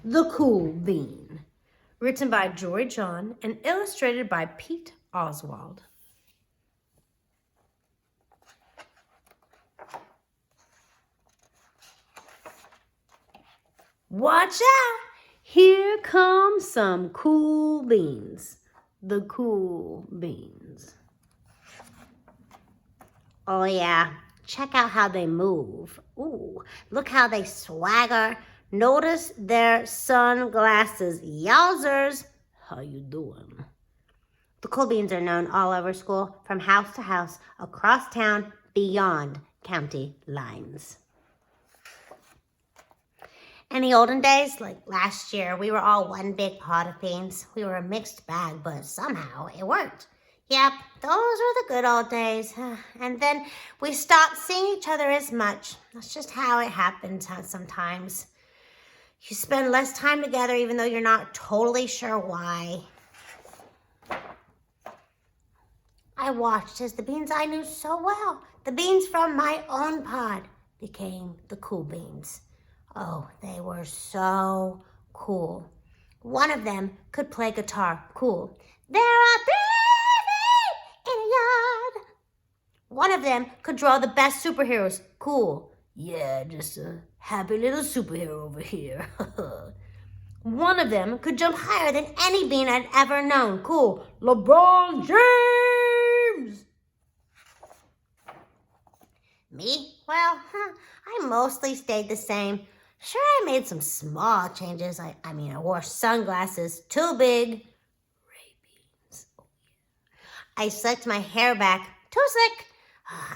The Cool Bean. Written by Jory John and illustrated by Pete Oswald. Watch out! Here come some cool beans. The Cool Beans. Oh yeah, check out how they move. Ooh, look how they swagger. Notice their sunglasses. Yowzers! How you doing? The Cool Beans are known all over school, from house to house, across town, beyond county lines. In the olden days, like last year, we were all one big pot of beans. We were a mixed bag, but somehow it worked. Yep, those were the good old days. And then we stopped seeing each other as much. That's just how it happens sometimes. You spend less time together even though you're not totally sure why. I watched as the beans I knew so well, the beans from my own pod, became the Cool Beans. Oh, they were so cool. One of them could play guitar. Cool. There are bees in a yard. One of them could draw the best superheroes. Cool. Yeah, just a happy little superhero over here. One of them could jump higher than any bean I'd ever known. Cool. LeBron James! Me? Well, I mostly stayed the same. Sure, I made some small changes. I wore sunglasses too big. Ray-Bans. Oh, yeah. I slicked my hair back too slick.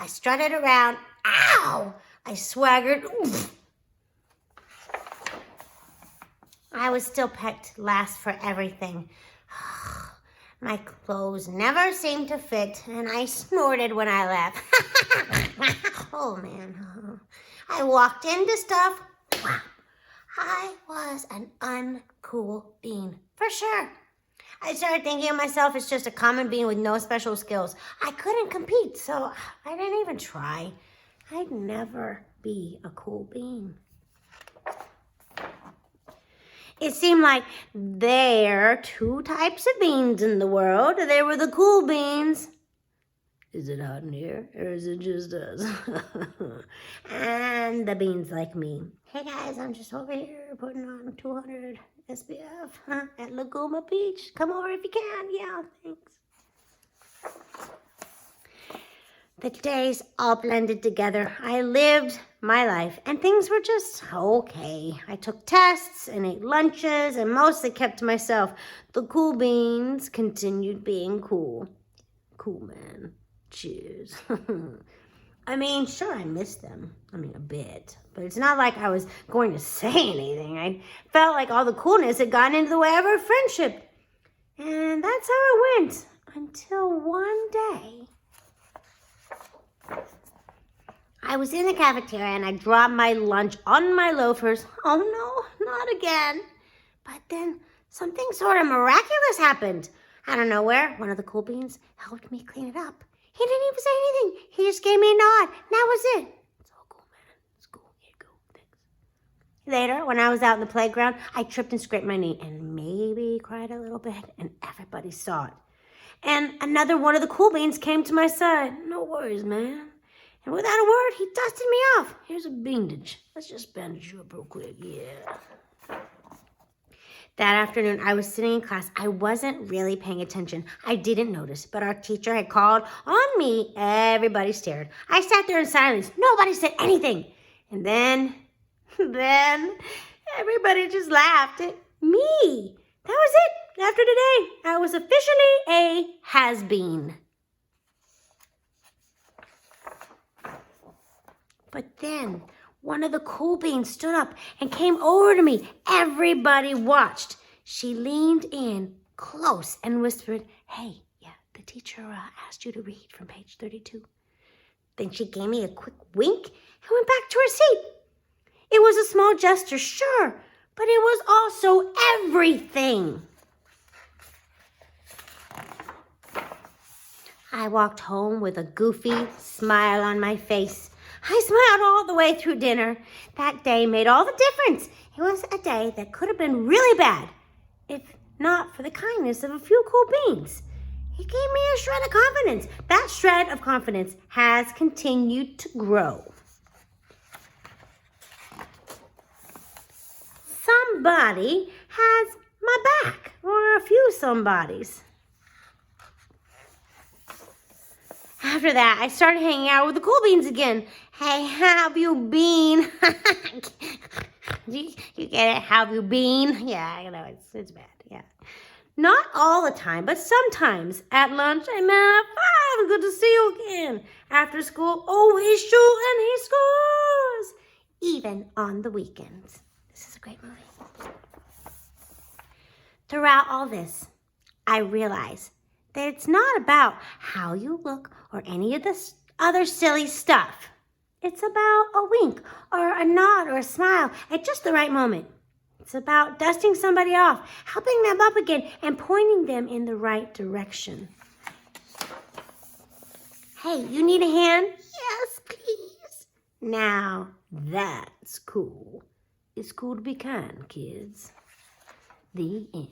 I strutted around. Ow! I swaggered. Oof. I was still picked last for everything. My clothes never seemed to fit, and I snorted when I left. Oh, man. I walked into stuff. Wow. I was an uncool bean, for sure. I started thinking of myself as just a common bean with no special skills. I couldn't compete, so I didn't even try. I'd never be a cool bean. It seemed like there are two types of beans in the world. They were the cool beans. Is it hot in here, or is it just us? And the beans like me. Hey guys, I'm just over here putting on 200 SPF at Laguna Beach. Come over if you can. Yeah, thanks. The days all blended together. I lived my life, and things were just okay. I took tests and ate lunches and mostly kept to myself. The cool beans continued being cool. Cool, man. Cheers. Sure, I missed them. A bit. But it's not like I was going to say anything. I felt like all the coolness had gotten into the way of our friendship. And that's how it went. Until one day, I was in the cafeteria and I dropped my lunch on my loafers. Oh no, not again. But then something sort of miraculous happened. Out of nowhere, one of the cool beans helped me clean it up. He didn't even say anything. He just gave me a nod. That was it. It's all cool, man. It's cool. Here you go. Thanks. Later, when I was out in the playground, I tripped and scraped my knee and maybe cried a little bit, and everybody saw it. And another one of the cool beans came to my side. No worries, man. And without a word, he dusted me off. Here's a bandage. Let's just bandage you up real quick. Yeah. That afternoon, I was sitting in class. I wasn't really paying attention. I didn't notice, but our teacher had called on me. Everybody stared. I sat there in silence. Nobody said anything. And then everybody just laughed at me. That was it. After today, I was officially a has-been. But then one of the cool beans stood up and came over to me. Everybody watched. She leaned in close and whispered, "Hey, yeah, the teacher asked you to read from page 32. Then she gave me a quick wink and went back to her seat. It was a small gesture, sure, but it was also everything. I walked home with a goofy smile on my face. I smiled all the way through dinner. That day made all the difference. It was a day that could have been really bad if not for the kindness of a few cool beans. It gave me a shred of confidence. That shred of confidence has continued to grow. Somebody has my back, or a few somebodies. After that, I started hanging out with the cool beans again. Hey, how have you been? You get it? How have you been? Yeah, I know, it's bad, yeah. Not all the time, but sometimes at lunch, hey man, fine, good to see you again. After school, oh, he's shooting, he scores. Even on the weekends. This is a great movie. Throughout all this, I realize that it's not about how you look or any of this other silly stuff. It's about a wink or a nod or a smile at just the right moment. It's about dusting somebody off, helping them up again, and pointing them in the right direction. Hey, you need a hand? Yes, please. Now, that's cool. It's cool to be kind, kids. The end.